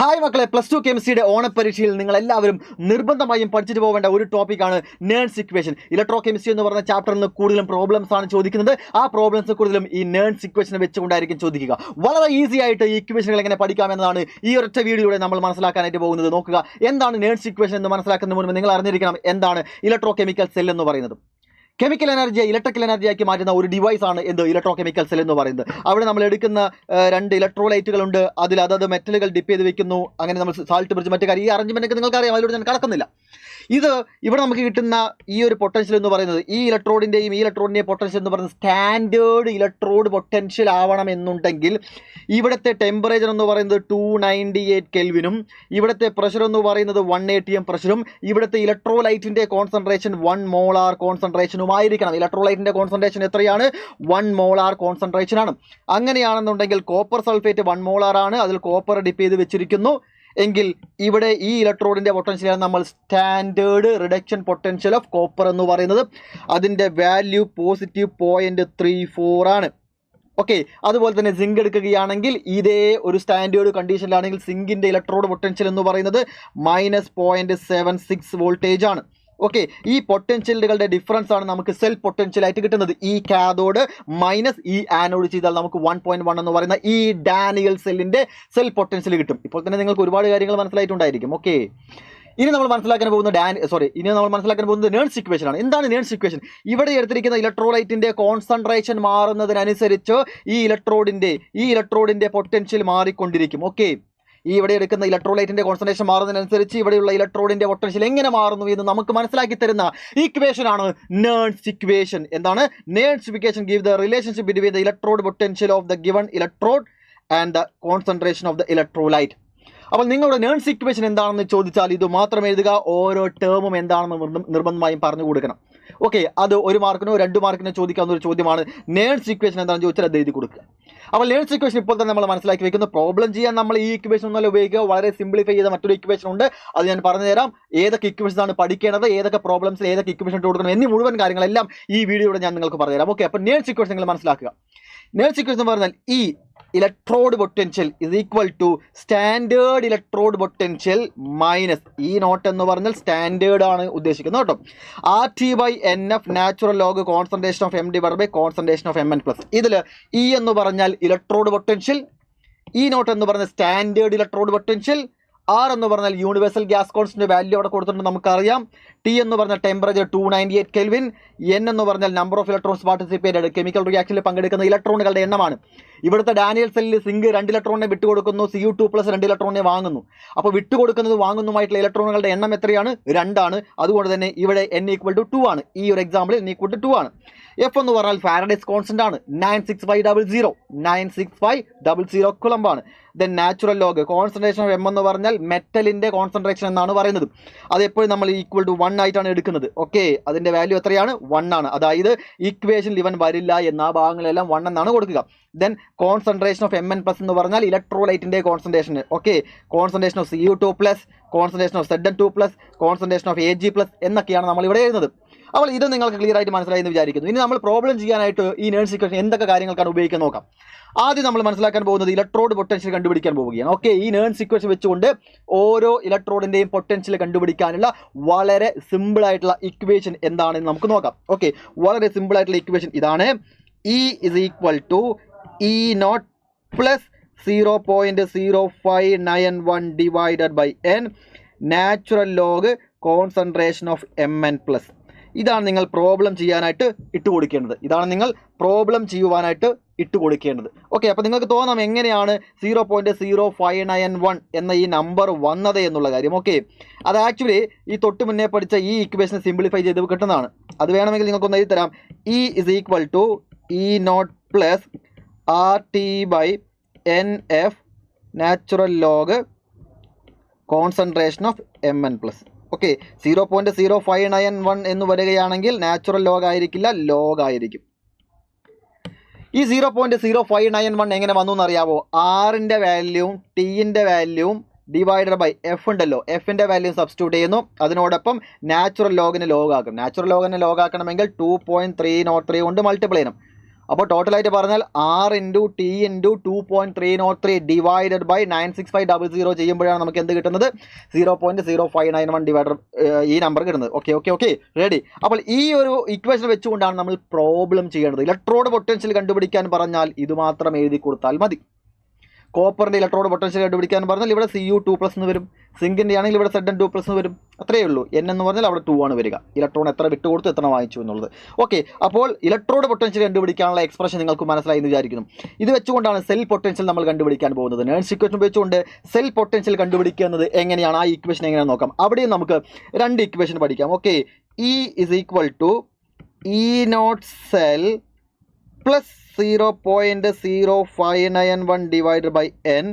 Hi മക്കളെ, plus two കെമിസ്ട്രിയുടെ ഓണപ്പരീക്ഷയിൽ നിങ്ങൾ എല്ലാവരും നിർബന്ധമായും പഠിച്ചിട്ട് പോകേണ്ട ഒരു ടോപ്പിക്കാണ് നേൺസ് ഇക്വേഷൻ. ഇലക്ട്രോ കെമിസ്ട്രി എന്ന് പറഞ്ഞ ചാപ്റ്ററിൽ നിന്ന് കൂടുതലും പ്രോബ്ലംസ് ആണ് ചോദിക്കുന്നത്. ആ പ്രോബ്ലംസ് കൂടുതലും ഈ നേൺസ് ഇക്വേഷനെ വെച്ചുകൊണ്ടായിരിക്കും ചോദിക്കുക. വളരെ ഈസി ആയിട്ട് ഈ ഇക്വേഷനുകൾ എങ്ങനെ പഠിക്കാമെന്നതാണ് ഈ ഒരൊറ്റ വീഡിയോയിലൂടെ നമ്മൾ മനസ്സിലാക്കാനായിട്ട് പോകുന്നത്. നോക്കുക, എന്താണ് നേൺസ് ഇക്വേഷൻ എന്ന് മനസ്സിലാക്കുന്നതിന് മുൻപ് നിങ്ങൾ അറിഞ്ഞിരിക്കണം എന്താണ് ഇലക്ട്രോ കെമിക്കൽ സെൽ എന്ന് പറയുന്നത്. കെമിക്കൽ എനർജിയെ ഇലക്ട്രിക്കൽ എനർജിയാക്കി മാറ്റുന്ന ഒരു ഡിവൈസ് ആണ് എന്ത് ഇലക്ട്രോ കെമിക്കൽ സെൽ എന്ന് പറയുന്നത്. അവിടെ നമ്മൾ എടുക്കുന്ന രണ്ട് ഇലക്ട്രോലൈറ്റുകളുണ്ട്, അതിൽ അതത് മെറ്റലുകൾ ഡിപ്പ് ചെയ്ത് വെക്കുന്നു. അങ്ങനെ നമ്മൾ സാൾട്ട് ബ്രിഡ്ജ് മറ്റു കാര്യം ഈ അറേഞ്ച്മെന്റ് നിങ്ങൾക്ക് അറിയാം, അതിലൂടെ ഞാൻ കടക്കുന്നില്ല. ഇവിടെ നമുക്ക് കിട്ടുന്ന ഈ ഒരു പൊട്ടൻഷ്യൽ എന്ന് പറയുന്നത് ഈ ഇലക്ട്രോഡിൻ്റെയും പൊട്ടൻഷ്യൽ എന്ന് പറയുന്നത് സ്റ്റാൻഡേർഡ് ഇലക്ട്രോഡ് പൊട്ടൻഷ്യൽ ആവണമെന്നുണ്ടെങ്കിൽ ഇവിടുത്തെ ടെമ്പറേച്ചർ എന്ന് പറയുന്നത് 298 കെൽവിനും ഇവിടുത്തെ പ്രഷർ എന്ന് പറയുന്നത് 1 atm പ്രഷറും ഇവിടുത്തെ ഇലക്ട്രോലൈറ്റിൻ്റെ കോൺസെൻട്രേഷൻ 1 മോളാർ കോൺസെൻട്രേഷനും ആയിരിക്കണം. ഇലക്ട്രോലൈറ്റിൻ്റെ കോൺസെൻട്രേഷൻ എത്രയാണ്? 1 മോളാർ കോൺസെൻട്രേഷൻ ആണ്. അങ്ങനെയാണെന്നുണ്ടെങ്കിൽ കോപ്പർ സൾഫേറ്റ് 1 മോളാർ ആണ്, അതിൽ കോപ്പർ ഡിപ്പ് ചെയ്ത് വെച്ചിരിക്കുന്നു എങ്കിൽ ഇവിടെ ഈ ഇലക്ട്രോഡിൻ്റെ പൊട്ടൻഷ്യലാണ് നമ്മൾ standard reduction potential of copper എന്ന് പറയുന്നത്. അതിൻ്റെ വാല്യൂ +0.34 ആണ്. ഓക്കെ, അതുപോലെ തന്നെ സിങ്ക് എടുക്കുകയാണെങ്കിൽ ഇതേ ഒരു സ്റ്റാൻഡേർഡ് കണ്ടീഷനിലാണെങ്കിൽ സിങ്കിൻ്റെ ഇലക്ട്രോഡ് പൊട്ടൻഷ്യൽ എന്ന് പറയുന്നത് -0.76 വോൾട്ടേജ് ആണ്. ഓക്കെ, ഈ പൊട്ടൻഷ്യലുകളുടെ ഡിഫറൻസ് ആണ് നമുക്ക് സെൽ പൊട്ടൻഷ്യൽ ആയിട്ട് കിട്ടുന്നത്. ഈ കാഥോഡ് മൈനസ് ഈ ആനോഡ് ചെയ്താൽ നമുക്ക് 1.1 എന്ന് പറയുന്ന ഈ ഡാനിയൽ സെല്ലിൻ്റെ സെൽ പൊട്ടൻഷ്യൽ കിട്ടും. ഇപ്പോൾ തന്നെ നിങ്ങൾക്ക് ഒരുപാട് കാര്യങ്ങൾ മനസ്സിലായിട്ടുണ്ടായിരിക്കും. ഓക്കെ, ഇനി നമ്മൾ മനസ്സിലാക്കാൻ പോകുന്നത് നേൺസ് ഇക്വേഷൻ ആണ്. എന്താണ് നേൺസ് ഇക്വേഷൻ? ഇവിടെ എടുത്തിരിക്കുന്ന ഇലക്ട്രോലൈറ്റിന്റെ കോൺസെൻട്രേഷൻ മാറുന്നതിനനുസരിച്ച് ഈ ഇലക്ട്രോഡിന്റെ പൊട്ടൻഷ്യൽ മാറിക്കൊണ്ടിരിക്കും. ഓക്കെ, ഈ ഇവിടെ എടുക്കുന്ന ഇലക്ട്രോലൈറ്റിന്റെ കോൺസെൻട്രേഷൻ മാറുന്നതിനനുസരിച്ച് ഇവിടെയുള്ള ഇലക്ട്രോഡിന്റെ പൊട്ടൻഷ്യൽ എങ്ങനെ മാറുന്നു എന്ന് നമുക്ക് മനസ്സിലാക്കി തരുന്ന ഇക്വേഷൻ ആണ് നേൺസ് ഇക്വേഷൻ. എന്താണ് നേൺസ് equation? Give the relationship between the electrode potential of the given electrode and the concentration of the electrolyte. അപ്പോൾ നിങ്ങളുടെ നേൺസ് ഇക്വേഷൻ എന്താണെന്ന് ചോദിച്ചാൽ ഇത് മാത്രം എഴുതുക. ഓരോ ടേമും എന്താണെന്ന് നിർബന്ധമായും പറഞ്ഞു കൊടുക്കണം. ഓക്കെ, അത് 1 മാർക്കിനോ 2 മാർക്കിനോ ചോദിക്കാവുന്ന ഒരു ചോദ്യമാണ്. നേൺസ് ഇക്വേഷൻ എന്താണെന്ന് ചോദിച്ചാൽ അത് എഴുതി കൊടുക്കുക. അപ്പോൾ നേൺസ് ഇക്വേഷൻ ഇപ്പോൾ തന്നെ നമ്മൾ മനസ്സിലാക്കി വെക്കുന്നു. പ്രോബ്ലം ചെയ്യാൻ നമ്മൾ ഈ ഇക്വേഷൻ ഒന്നല്ല ഉപയോഗിക്കുക, വളരെ സിംപ്ലിഫൈ ചെയ്ത മറ്റൊരു ഇക്വേഷൻ ഉണ്ട്. അത് ഞാൻ പറഞ്ഞു തരാം. ഏതൊക്കെ ഇക്വേഷൻസ് ആണ് പഠിക്കേണ്ടത്, ഏതൊക്കെ പ്രോബ്ലംസിൽ ഏതൊക്കെ ഇക്വേഷൻ ഇട്ട് കൊടുക്കണം എന്നീ മുഴുവൻ കാര്യങ്ങളെല്ലാം ഈ വീഡിയോയുടെ ഞാൻ നിങ്ങൾക്ക് പറഞ്ഞുതരാം. ഓക്കെ, അപ്പോൾ നേൺസ് ഇക്വേഷൻ നിങ്ങൾ മനസ്സിലാക്കുക. നേൺസ് ഇക്വേഷൻ എന്ന് പറഞ്ഞാൽ ഈ electrode potential is equal to standard electrode potential minus ഈ നോട്ട് എന്ന് പറഞ്ഞാൽ സ്റ്റാൻഡേർഡ് ആണ് ഉദ്ദേശിക്കുന്നത് കേട്ടോ. RT/NF natural log concentration of M divided by concentration of Mn plus. ഇതിൽ E എന്ന് പറഞ്ഞാൽ ഇലക്ട്രോഡ് പൊട്ടൻഷ്യൽ, ഈ നോട്ട് എന്ന് പറഞ്ഞാൽ സ്റ്റാൻഡേർഡ് ഇലക്ട്രോഡ് പൊട്ടൻഷ്യൽ, R എന്ന് പറഞ്ഞാൽ യൂണിവേഴ്സൽ ഗ്യാസ് കോൺസ്റ്റന്റ് വാല്യൂ അവിടെ കൊടുത്തിട്ടുണ്ട് നമുക്കറിയാം. T എന്ന് പറഞ്ഞാൽ ടെമ്പറേച്ചർ 298 കെൽവിൻ. N എന്ന് പറഞ്ഞാൽ number of electrons participated chemical റിയാക്ഷനിൽ പങ്കെടുക്കുന്ന ഇലക്ട്രോണുകളുടെ എണ്ണമാണ്. ഇവിടുത്തെ ഡാനിയൽ സെല്ലിൽ സിങ്ക് 2 ഇലക്ട്രോണിനെ വിട്ടുകൊടുക്കുന്നു, Cu2+ 2 ഇലക്ട്രോണിനെ വാങ്ങുന്നു. അപ്പോൾ വിട്ടുകൊടുക്കുന്നത് വാങ്ങുന്നതുമായിട്ടുള്ള ഇലക്ട്രോണുകളുടെ എണ്ണം എത്രയാണ്? 2 ആണ്. അതുകൊണ്ട് തന്നെ ഇവിടെ N = 2 ആണ്. ഈ ഒരു എക്സാമ്പിളിൽ N = 2 ആണ്. F എന്ന് പറഞ്ഞാൽ ഫാരഡേസ് കോൺസ്റ്റന്റ് ആണ്, 96500 കുളമ്പ് ആണ്. Then natural log concentration of M എന്ന് പറഞ്ഞാൽ മെറ്റലിന്റെ കോൺസെൻട്രേഷൻ എന്നാണ് പറയുന്നത്. അത് എപ്പോഴും നമ്മൾ =1 ആയിട്ടാണ് എടുക്കുന്നത്. ഓക്കെ, അതിന്റെ വാല്യൂ എത്രയാണ്? 1 ആണ്. അതായത് ഇക്വേഷനിൽ ഇവൻ വരില്ല എന്ന ഭാഗങ്ങളെല്ലാം 1 എന്നാണ് കൊടുക്കുക. ദെൻ കോൺസെൻട്രേഷൻ ഓഫ് Mn+ എന്ന് പറഞ്ഞാൽ ഇലക്ട്രോലൈറ്റിന്റെ concentration. Okay, concentration of Cu2+, concentration of Zn2+, concentration of Ag+ എന്നൊക്കെയാണ് നമ്മൾ ഇവിടെ എഴുതുന്നത്. അപ്പോൾ ഇത് നിങ്ങൾക്ക് ക്ലിയർ ആയിട്ട് മനസ്സിലായി എന്ന് വിചാരിക്കുന്നു. ഇനി നമ്മൾ പ്രോബ്ലം ചെയ്യാനായിട്ട് ഈ നേൺസ് ഇക്വേഷൻ എന്തൊക്കെ കാര്യങ്ങൾക്കാണ് ഉപയോഗിക്കാൻ നോക്കാം. ആദ്യം നമ്മൾ മനസ്സിലാക്കാൻ പോകുന്നത് ഇലക്ട്രോഡ് പൊട്ടൻഷ്യൽ കണ്ടുപിടിക്കാൻ പോവുകയാണ്. ഓക്കെ, ഈ നേൺസ് ഇക്വേഷൻ വെച്ചുകൊണ്ട് ഓരോ ഇലക്ട്രോഡിന്റെയും പൊട്ടൻഷ്യൽ കണ്ടുപിടിക്കാനുള്ള വളരെ സിമ്പിൾ ആയിട്ടുള്ള ഇക്വേഷൻ എന്താണെന്ന് നമുക്ക് നോക്കാം. ഓക്കെ, വളരെ സിമ്പിൾ ആയിട്ടുള്ള ഇക്വേഷൻ ഇതാണ്. E = E0 + 0.0591 divided by N natural log concentration of Mn+. ഇതാണ് നിങ്ങൾ പ്രോബ്ലം ചെയ്യാനായിട്ട് ഇട്ടുകൊടുക്കേണ്ടത്. ഓക്കെ, അപ്പോൾ നിങ്ങൾക്ക് തോന്നാം എങ്ങനെയാണ് 0.0591 എന്ന ഈ നമ്പർ വന്നത് എന്നുള്ള കാര്യം. ഓക്കെ, അത് ആക്ച്വലി ഈ തൊട്ട് മുന്നേ പഠിച്ച ഈ ഇക്വേഷൻ സിംപ്ലിഫൈ ചെയ്ത് കിട്ടുന്നതാണ്. അത് വേണമെങ്കിൽ നിങ്ങൾക്കൊന്ന് എഴുതി തരാം. E = E0 + RT/NF natural log concentration of Mn+. Okay, 0.0591 എന്ന് വരികയാണെങ്കിൽ നാച്ചുറൽ ലോഗ് ആയിരിക്കില്ല, ലോഗ് ആയിരിക്കും. ഈ 0.0591 എങ്ങനെ വന്നു എന്നറിയാവോ? ആറിൻ്റെ വാല്യൂവും Tൻ്റെ വാല്യൂവും ഡിവൈഡഡ് ബൈ F ഉണ്ടല്ലോ, Fൻ്റെ വാല്യൂ സബ്സ്റ്റിറ്റ്യൂട്ട് ചെയ്യുന്നു. അതിനോടൊപ്പം നാച്ചുറൽ ലോഗിനെ ലോഗ് ആക്കണം. നാച്ചുറൽ ലോഗിനെ ലോഗ് ആക്കണമെങ്കിൽ 2.303 കൊണ്ട് മൾട്ടിപ്ലൈ ചെയ്യണം. അപ്പോൾ ടോട്ടലായിട്ട് പറഞ്ഞാൽ R × T × 2.303 ഡിവൈഡഡ് ബൈ 96500 ചെയ്യുമ്പോഴാണ് നമുക്ക് എന്ത് കിട്ടുന്നത് 0.0591 ഡിവൈഡർ ഈ നമ്പർ കിട്ടുന്നത്. Okay ready. അപ്പോൾ ഈ ഒരു ഇക്വേഷൻ വെച്ചുകൊണ്ടാണ് നമ്മൾ പ്രോബ്ലം ചെയ്യേണ്ടത്. ഇലക്ട്രോഡ് പൊട്ടൻഷ്യൽ കണ്ടുപിടിക്കാൻ പറഞ്ഞാൽ ഇത് മാത്രം എഴുതി കൊടുത്താൽ മതി. കോപ്പറിൻ്റെ ഇലക്ട്രോഡ് പൊട്ടൻഷ്യൽ കണ്ടുപിടിക്കാൻ പറഞ്ഞാൽ ഇവിടെ Cu2+ എന്ന് വരും. സിങ്കിൻ്റെ ആണെങ്കിൽ ഇവിടെ Zn2+ എന്ന് വരും. അത്രയേ ഉള്ളൂ. N എന്ന് പറഞ്ഞാൽ അവിടെ 2 ആണ് വരിക. ഇലക്ട്രോൺ എത്ര വിട്ടുകൊടുത്ത് എത്ര വാങ്ങിച്ചു എന്നുള്ളത്. ഓക്കെ, അപ്പോൾ ഇലക്ട്രോഡ് പൊട്ടൻഷ്യൽ കണ്ടുപിടിക്കാനുള്ള എക്സ്പ്രഷൻ നിങ്ങൾക്ക് മനസ്സിലായി എന്ന് വിചാരിക്കുന്നു. ഇത് വെച്ചുകൊണ്ടാണ് സെൽ പൊട്ടൻഷ്യൽ നമ്മൾ കണ്ടുപിടിക്കാൻ പോകുന്നത്. നേൺസ് ഇക്വേഷൻ ഉപയോഗിച്ചുകൊണ്ട് സെൽ പൊട്ടൻഷ്യൽ കണ്ടുപിടിക്കുന്നത് എങ്ങനെയാണ്, ആ ഇക്വേഷൻ എങ്ങനെയാണെന്ന് നോക്കാം. അവിടെയും നമുക്ക് 2 ഇക്വേഷൻ പഠിക്കാം. Okay, E = E0 cell plus 0.0591 divided by N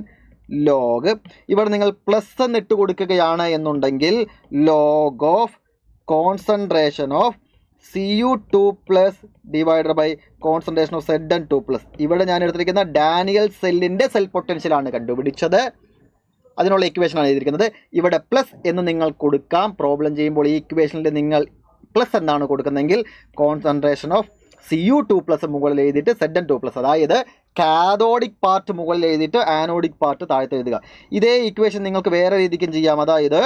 log. ഇവിടെ നിങ്ങൾ പ്ലസ് എന്ന് ഇട്ട് കൊടുക്കുകയാണ് എന്നുണ്ടെങ്കിൽ log of concentration of Cu2+ divided by concentration of Zn2+. ഇവിടെ ഞാൻ എടുത്തിരിക്കുന്ന ഡാനിയൽ സെല്ലിൻ്റെ സെൽ പൊട്ടൻഷ്യലാണ് കണ്ടുപിടിച്ചത്. അതിനുള്ള ഇക്വേഷനാണ് എഴുതിയിരിക്കുന്നത്. ഇവിടെ പ്ലസ് എന്ന് നിങ്ങൾ കൊടുക്കാം. പ്രോബ്ലം ചെയ്യുമ്പോൾ ഈ ഇക്വേഷനിൽ നിങ്ങൾ പ്ലസ് എന്നാണ് കൊടുക്കുന്നതെങ്കിൽ കോൺസെൻട്രേഷൻ ഓഫ് Cu2+ മുകളിൽ എഴുതിയിട്ട് Zn2+, അതായത് കാഥോഡിക് പാർട്ട് മുകളിൽ എഴുതിയിട്ട് ആനോഡിക് പാർട്ട് താഴത്ത് എഴുതുക. ഇതേ ഇക്വേഷൻ നിങ്ങൾക്ക് വേറെ രീതിക്കും ചെയ്യാം. അതായത്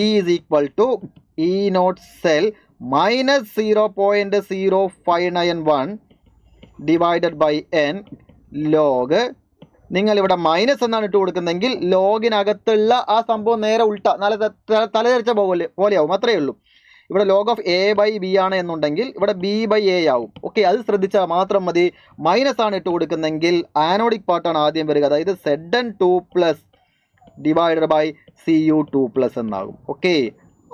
E = E0 cell minus 0.0591 divided by N log. നിങ്ങളിവിടെ മൈനസ് എന്നാണ് ഇട്ട് കൊടുക്കുന്നതെങ്കിൽ ലോഗിനകത്തുള്ള ആ സംഭവം നേരെ തലതെറിച്ച പോലെയാവും. അത്രയേ ഉള്ളൂ. ഇവിടെ ലോഗ് ഓഫ് A/B ആണ് എന്നുണ്ടെങ്കിൽ ഇവിടെ B/A ആവും. ഓക്കെ, അത് ശ്രദ്ധിച്ചാൽ മാത്രം മതി. മൈനസ് ആണ് ഇട്ട് കൊടുക്കുന്നതെങ്കിൽ ആനോഡിക് പാർട്ടാണ് ആദ്യം വരിക. അതായത് Zn2+ ഡിവൈഡഡ് ബൈ Cu2+ എന്നാകും. ഓക്കെ,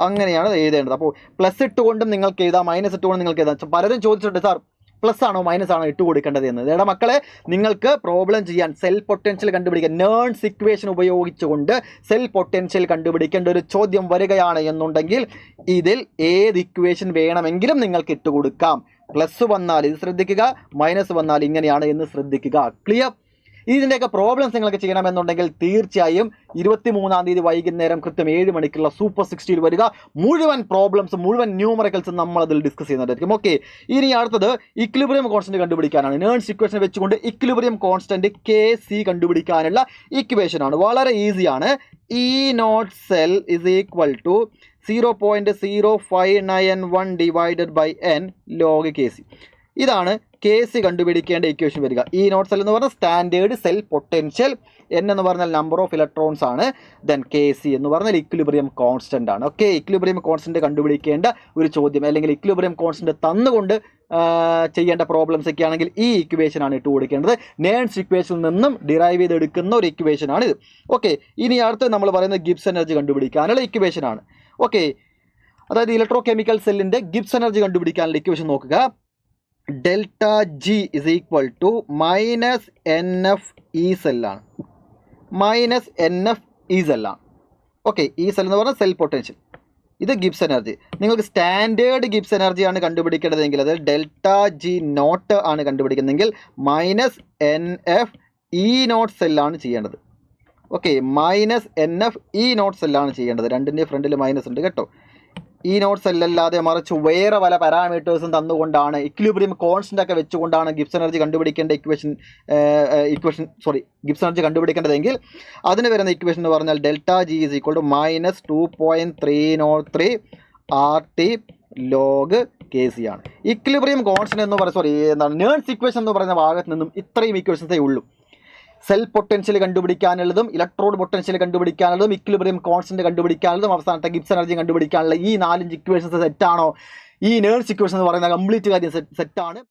അങ്ങനെയാണ് എഴുതേണ്ടത്. അപ്പോൾ പ്ലസ് ഇട്ടുകൊണ്ടും നിങ്ങൾക്ക് എഴുതാം, മൈനസ് ഇട്ടുകൊണ്ടും നിങ്ങൾക്ക് എഴുതാം. പലരും ചോദിച്ചിട്ടുണ്ട്, സാർ പ്ലസ് ആണോ മൈനസ് ആണോ ഇട്ട് കൊടുക്കേണ്ടത് എന്ന്. ഇതേടെ മക്കളെ, നിങ്ങൾക്ക് പ്രോബ്ലം ചെയ്യാൻ സെൽ പൊട്ടൻഷ്യൽ കണ്ടുപിടിക്കാൻ നേൺസ് ഇക്വേഷൻ ഉപയോഗിച്ചുകൊണ്ട് സെൽ പൊട്ടൻഷ്യൽ കണ്ടുപിടിക്കേണ്ട ഒരു ചോദ്യം വരികയാണ് എന്നുണ്ടെങ്കിൽ ഇതിൽ ഏത് ഇക്വേഷൻ വേണമെങ്കിലും നിങ്ങൾക്ക് ഇട്ട് കൊടുക്കാം. പ്ലസ് വന്നാൽ ഇത് ശ്രദ്ധിക്കുക, മൈനസ് വന്നാൽ ഇങ്ങനെയാണ് എന്ന് ശ്രദ്ധിക്കുക. ക്ലിയർ? ഇതിൻ്റെയൊക്കെ പ്രോബ്ലംസ് നിങ്ങൾക്ക് ചെയ്യണമെന്നുണ്ടെങ്കിൽ തീർച്ചയായും 23-ാം തീയതി വൈകുന്നേരം കൃത്യം 7 മണിക്കുള്ള സൂപ്പർ 60 വരിക. മുഴുവൻ പ്രോബ്ലംസ്, മുഴുവൻ ന്യൂമറിക്കൽസും നമ്മൾ അതിൽ ഡിസ്കസ് ചെയ്യുന്നതായിരിക്കും. ഓക്കെ, ഇനി അടുത്തത് ഇക്വിലിബ്രിയം കോൺസ്റ്റന്റ് കണ്ടുപിടിക്കാനാണ്. നേൺസ് ഇക്വേഷൻ വെച്ചുകൊണ്ട് ഇക്വിലിബ്രിയം കോൺസ്റ്റന്റ് Kc കണ്ടുപിടിക്കാനുള്ള ഇക്വേഷനാണ്. വളരെ ഈസിയാണ്. E0 cell = 0.0591 divided by N log Kc. ഇതാണ് Kc കണ്ടുപിടിക്കേണ്ട ഇക്വേഷൻ വരിക. E0 സെൽ എന്ന് പറഞ്ഞാൽ സ്റ്റാൻഡേർഡ് സെൽ പൊട്ടൻഷ്യൽ, N എന്ന് പറഞ്ഞാൽ നമ്പർ ഓഫ് ഇലക്ട്രോൺസ് ആണ്, ദെൻ Kc എന്ന് പറഞ്ഞാൽ ഇക്വിലിബ്രിയം കോൺസ്റ്റന്റ് ആണ്. ഓക്കെ, ഇക്വിലിബ്രിയം കോൺസ്റ്റന്റ് കണ്ടുപിടിക്കേണ്ട ഒരു ചോദ്യം അല്ലെങ്കിൽ ഇക്വിലിബ്രിയം കോൺസ്റ്റന്റ് തന്നുകൊണ്ട് ചെയ്യേണ്ട പ്രോബ്ലംസ് ഒക്കെ ആണെങ്കിൽ ഈ ഇക്വേഷനാണ് ഇട്ട് കൊടുക്കേണ്ടത്. നേൺസ് ഇക്വേഷനിൽ നിന്നും ഡിറൈവ് ചെയ്തെടുക്കുന്ന ഒരു ഇക്വേഷനാണ് ഇത്. ഓക്കെ, ഇനി അടുത്ത് നമ്മൾ പറയുന്നത് ഗിബ്സ് എനർജി കണ്ടുപിടിക്കാനുള്ള ഇക്വേഷനാണ്. ഓക്കെ, അതായത് ഇലക്ട്രോ കെമിക്കൽ സെല്ലിൻ്റെ ഗിബ്സ് എനർജി കണ്ടുപിടിക്കാനുള്ള ഇക്വേഷൻ നോക്കുക. ഡെൽറ്റ G = -NF സെല്ലാണ്. -NF സെല്ലാണ്. ഓക്കെ, ഈ സെൽ എന്ന് പറഞ്ഞാൽ സെൽ പൊട്ടൻഷ്യൽ, ഇത് ഗിബ്സ് എനർജി. നിങ്ങൾക്ക് സ്റ്റാൻഡേർഡ് ഗിബ്സ് എനർജിയാണ് കണ്ടുപിടിക്കേണ്ടതെങ്കിൽ, അത് ഡെൽറ്റ G0 ആണ് കണ്ടുപിടിക്കുന്നതെങ്കിൽ -NF സെല്ലാണ് ചെയ്യേണ്ടത്. ഓക്കെ, -NF സെല്ലാണ് ചെയ്യേണ്ടത്. രണ്ടിൻ്റെ ഫ്രണ്ടിൽ മൈനസ് ഉണ്ട് കേട്ടോ. E0 സെല്ലല്ലാതെ മറിച്ച് വേറെ പല പാരാമീറ്റേഴ്സും തന്നുകൊണ്ടാണ് ഇക്വിലിബ്രിയം കോൺസ്റ്റന്റ് ഒക്കെ വെച്ചുകൊണ്ടാണ് ഗിബ്സ് എനർജി കണ്ടുപിടിക്കേണ്ട ഗിബ്സ് എനർജി കണ്ടുപിടിക്കേണ്ടതെങ്കിൽ അതിന് വരുന്ന ഇക്വേഷൻ എന്ന് പറഞ്ഞാൽ delta G = -2.303 RT log Kc ആണ്. ഇക്വിലിബ്രിയം കോൺസ്റ്റന്റ് എന്ന് പറയുന്ന നേൺസ് ഇക്വേഷൻ എന്ന് പറയുന്ന ഭാഗത്ത് നിന്നും ഇത്രയും ഇക്വേഷൻസേ ഉള്ളൂ. സെൽ പൊട്ടൻഷ്യൽ കണ്ടുപിടിക്കാനുള്ളതും ഇലക്ട്രോഡ് പൊട്ടൻഷ്യൽ കണ്ടുപിടിക്കാനുള്ളതും ഇക്വിലിബ്രിയം കോൺസ്റ്റന്റ് കണ്ടുപിടിക്കാനുള്ളതും അവസാനത്തെ ഗിബ്സ് എനർജി കണ്ടുപിടിക്കാനുള്ള ഈ 4 ഇക്വേഷൻസ് സെറ്റാണോ? ഈ നേൺസ് ഇക്വേഷൻ എന്ന് പറയുന്ന കംപ്ലീറ്റ് കാര്യം സെറ്റാണ്.